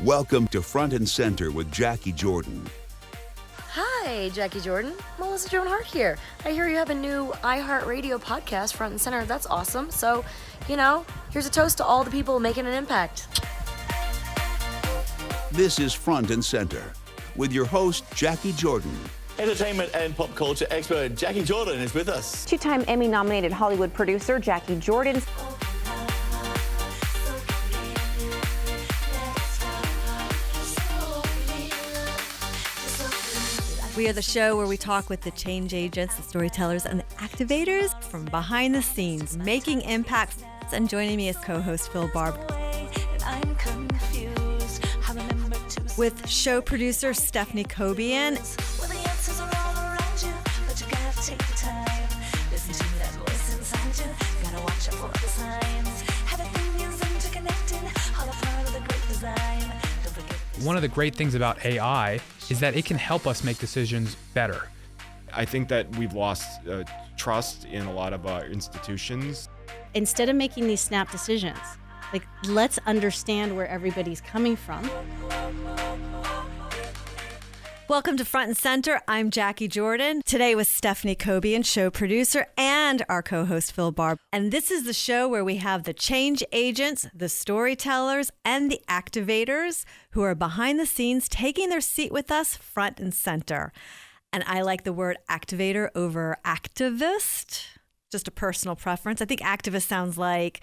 Welcome to Front and Center with Jacquie Jordan. Hi, Jacquie Jordan. Melissa Joan Hart here. I hear you have a new iHeartRadio podcast, Front and Center. That's awesome. So, here's a toast to all the people making an impact. This is Front and Center with your host, Jacquie Jordan. Entertainment and pop culture expert Jacquie Jordan is with us. Two-time Emmy-nominated Hollywood producer Jacquie Jordan. We are the show where we talk with the change agents, the storytellers, and the activators from behind the scenes, making impacts. And joining me is co-host Phil Barbb. With show producer Stephanie Cobian. One of the great things about AI is that it can help us make decisions better. I think that we've lost trust in a lot of our institutions. Instead of making these snap decisions, let's understand where everybody's coming from. Welcome to Front and Center. I'm Jacquie Jordan. Today with Stephanie Cobian, show producer, and our co-host Phil Barbb. And this is the show where we have the change agents, the storytellers, and the activators who are behind the scenes taking their seat with us front and center. And I like the word activator over activist. Just a personal preference. I think activist sounds like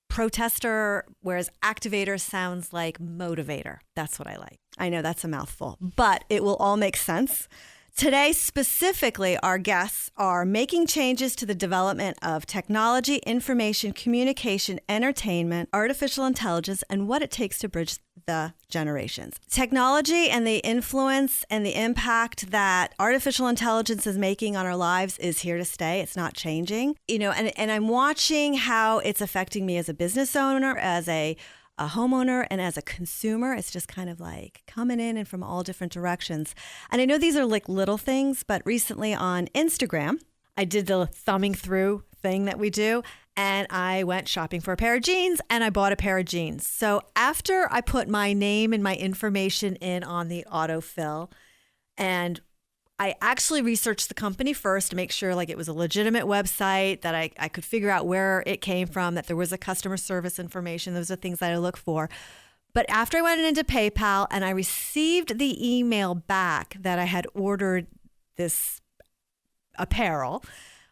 protester, whereas activator sounds like motivator. That's what I like. I know that's a mouthful, but it will all make sense. Today, specifically, our guests are making changes to the development of technology, information, communication, entertainment, artificial intelligence, and what it takes to bridge the generations. Technology and the influence and the impact that artificial intelligence is making on our lives is here to stay. It's not changing. And I'm watching how it's affecting me as a business owner, as a homeowner, and as a consumer. It's just kind of like coming in and from all different directions. And I know these are like little things, but recently on Instagram, I did the thumbing through thing that we do, and I went shopping for a pair of jeans, and I bought a pair of jeans. So after I put my name and my information in on the autofill, and I actually researched the company first to make sure it was a legitimate website, that I could figure out where it came from, that there was a customer service information. Those are things that I look for. But after I went into PayPal and I received the email back that I had ordered this apparel,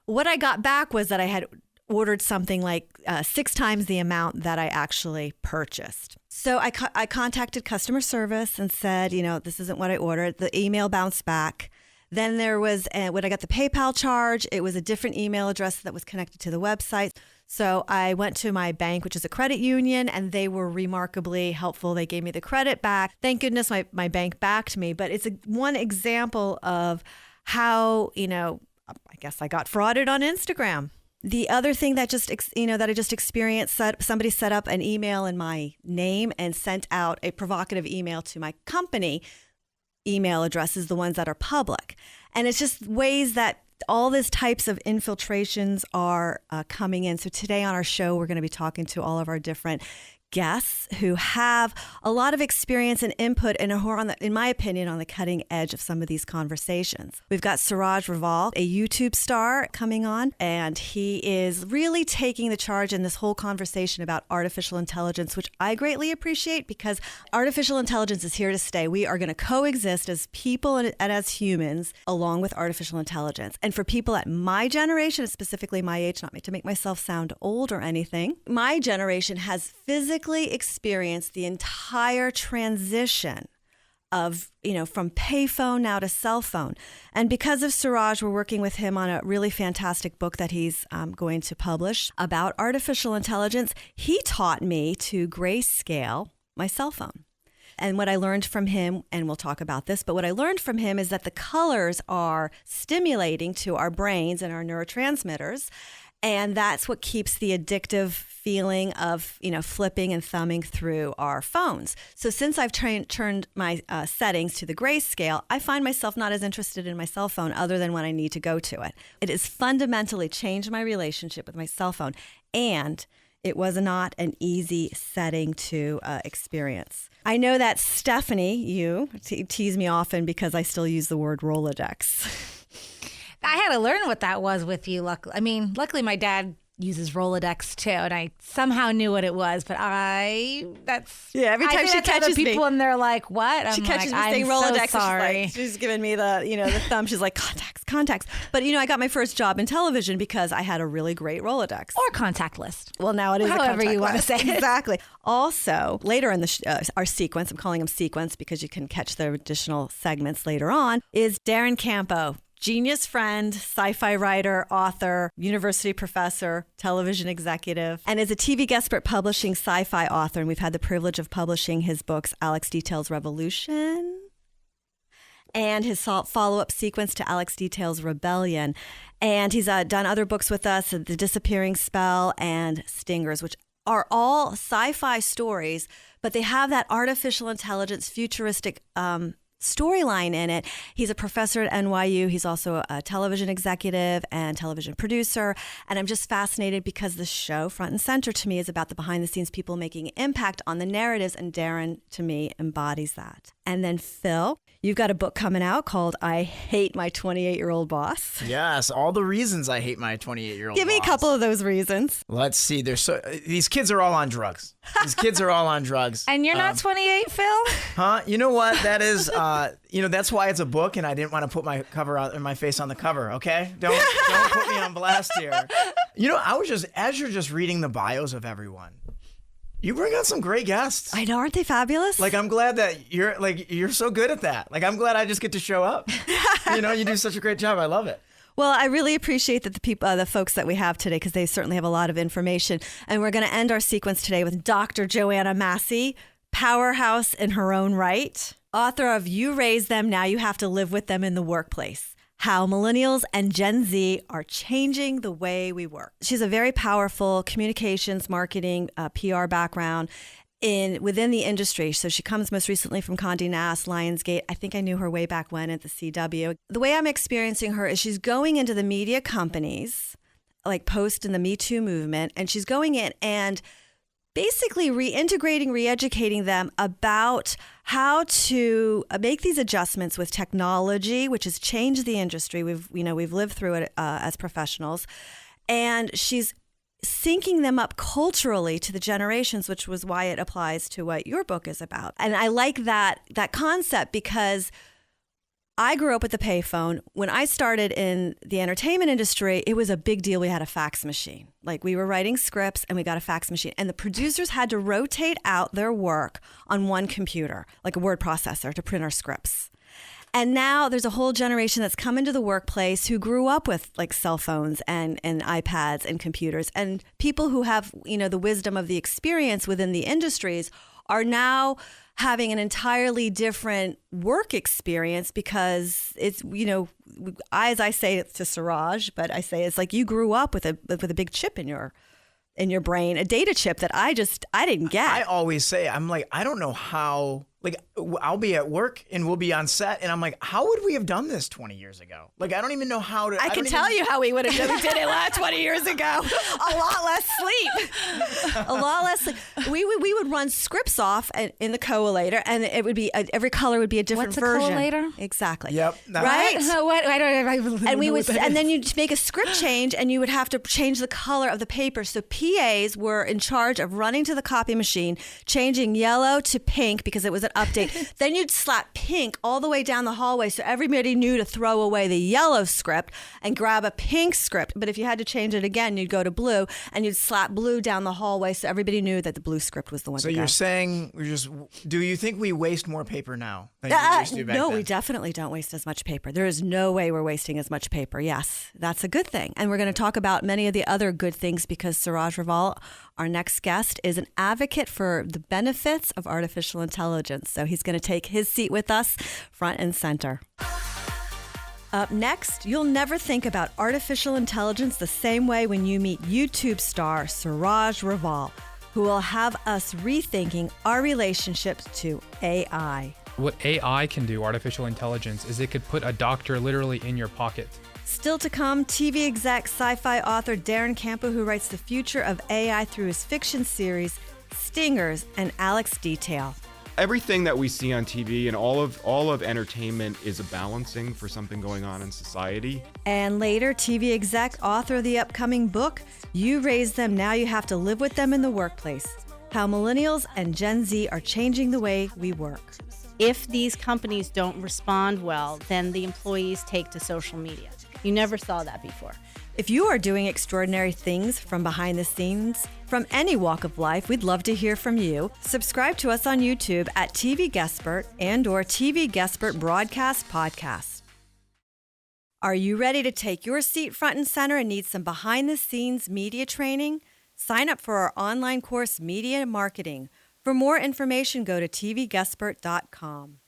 what I got back was that I had ordered something like 6 times the amount that I actually purchased. So I contacted customer service and said, this isn't what I ordered. The email bounced back. Then there was, when I got the PayPal charge, it was a different email address that was connected to the website. So I went to my bank, which is a credit union, and they were remarkably helpful. They gave me the credit back. Thank goodness my bank backed me. But it's one example of how, I guess I got frauded on Instagram. The other thing that I just experienced, somebody set up an email in my name and sent out a provocative email to my company email addresses, the ones that are public. And it's just ways that all these types of infiltrations are coming in. So today on our show, we're going to be talking to all of our different guests who have a lot of experience and input and who are, in my opinion, on the cutting edge of some of these conversations. We've got Siraj Raval, a YouTube star, coming on, and he is really taking the charge in this whole conversation about artificial intelligence, which I greatly appreciate because artificial intelligence is here to stay. We are going to coexist as people and as humans along with artificial intelligence. And for people at my generation, specifically my age, not to make myself sound old or anything, my generation has physically experienced the entire transition of, from payphone now to cell phone. And because of Siraj, we're working with him on a really fantastic book that he's going to publish about artificial intelligence. He taught me to grayscale my cell phone. And what I learned from him, and we'll talk about this, but what I learned from him is that the colors are stimulating to our brains and our neurotransmitters. And that's what keeps the addictive feeling of, flipping and thumbing through our phones. So since I've turned my settings to the grayscale, I find myself not as interested in my cell phone other than when I need to go to it. It has fundamentally changed my relationship with my cell phone. And It was not an easy setting to experience. I know that Stephanie, you tease me often because I still use the word Rolodex. I had to learn what that was with you. Luckily my dad uses Rolodex too, and I somehow knew what it was. But every time she catches people, and they're like, "What?" She catches me saying Rolodex. So she's giving me the thumb. She's like, contacts. But I got my first job in television because I had a really great Rolodex or contact list. Well, now it is however you want to say it. Exactly. Also, later in our sequence, I'm calling them sequence because you can catch the additional segments later on, is Darren Campo. Genius friend, sci-fi writer, author, university professor, television executive, and is a TVGuestpert publishing sci-fi author. And we've had the privilege of publishing his books, Alex Details Revolution, and his follow-up sequence to Alex Details Rebellion. And he's done other books with us, The Disappearing Spell and Stingers, which are all sci-fi stories, but they have that artificial intelligence, futuristic storyline in it. He's a professor at NYU. He's also a television executive and television producer. And I'm just fascinated because the show, Front and Center, to me is about the behind-the-scenes people making impact on the narratives. And Darren, to me, embodies that. And then Phil, you've got a book coming out called I Hate My 28-Year-Old Boss. Yes, all the reasons I hate my 28-year-old boss. Give me a couple of those reasons. Let's see. These kids are all on drugs. And you're not 28, Phil? Huh? You know what? That is, that's why it's a book, and I didn't want to put my cover out and my face on the cover, okay? Don't put me on blast here. I was just, as you're just reading the bios of everyone, you bring on some great guests. I know, aren't they fabulous? I'm glad that you're so good at that. I'm glad I just get to show up. You do such a great job. I love it. Well, I really appreciate that the folks that we have today, because they certainly have a lot of information. And we're going to end our sequence today with Dr. Joanna Massey, powerhouse in her own right, author of You Raise Them, Now You Have to Live With Them in the Workplace. How Millennials and Gen Z are changing the way we work. She's a very powerful communications, marketing, PR background within the industry. So she comes most recently from Condé Nast, Lionsgate. I think I knew her way back when at the CW. The way I'm experiencing her is she's going into the media companies, like post in the Me Too movement, and she's going in and basically reintegrating, re-educating them about how to make these adjustments with technology, which has changed the industry. We've lived through it as professionals, and she's syncing them up culturally to the generations, which was why it applies to what your book is about. And I like that concept because I grew up with the payphone. When I started in the entertainment industry, it was a big deal. We had a fax machine. We were writing scripts and we got a fax machine. And the producers had to rotate out their work on one computer, like a word processor, to print our scripts. And now there's a whole generation that's come into the workplace who grew up with cell phones and iPads and computers. And people who have, the wisdom of the experience within the industries are now having an entirely different work experience because it's, as I say it to Siraj, but I say it's like you grew up with a big chip in your brain, a data chip that I didn't get. I always say, I don't know how, I'll be at work and we'll be on set and I'm like, how would we have done this 20 years ago? I don't even know how to. I can tell you how we would have done it. We did it 20 years ago. A lot less sleep. A lot less sleep. We would run scripts off in the collator and it would be, every color would be a different version. What's a collator? Exactly. Yep. Right? What? And then you'd make a script change and you would have to change the color of the paper. So PAs were in charge of running to the copy machine, changing yellow to pink because it was an update. Then you'd slap pink all the way down the hallway so everybody knew to throw away the yellow script and grab a pink script. But if you had to change it again, you'd go to blue and you'd slap blue down the hallway so everybody knew that the blue script was the one to go. So you're saying do you think we waste more paper now than we used to back then? We definitely don't waste as much paper. There is no way we're wasting as much paper. Yes, that's a good thing. And we're going to talk about many of the other good things because Siraj Raval, our next guest, is an advocate for the benefits of artificial intelligence. So he's going to take his seat with us front and center. Up next, you'll never think about artificial intelligence the same way when you meet YouTube star Siraj Raval, who will have us rethinking our relationships to AI. What AI can do, artificial intelligence, is it could put a doctor literally in your pocket. Still to come, TV exec, sci-fi author Darren Campo, who writes the future of AI through his fiction series, Stingers, and Alex Detail. Everything that we see on TV and all of entertainment is a balancing for something going on in society. And later, TV exec, author of the upcoming book, You Raise Them, Now You Have to Live With Them in the Workplace. How Millennials and Gen Z are changing the way we work. If these companies don't respond well, then the employees take to social media. You never saw that before. If you are doing extraordinary things from behind the scenes, from any walk of life, we'd love to hear from you. Subscribe to us on YouTube at TVGuestpert and/or TVGuestpert Broadcast Podcast. Are you ready to take your seat front and center and need some behind-the-scenes media training? Sign up for our online course, Media Marketing. For more information, go to TVGuestpert.com.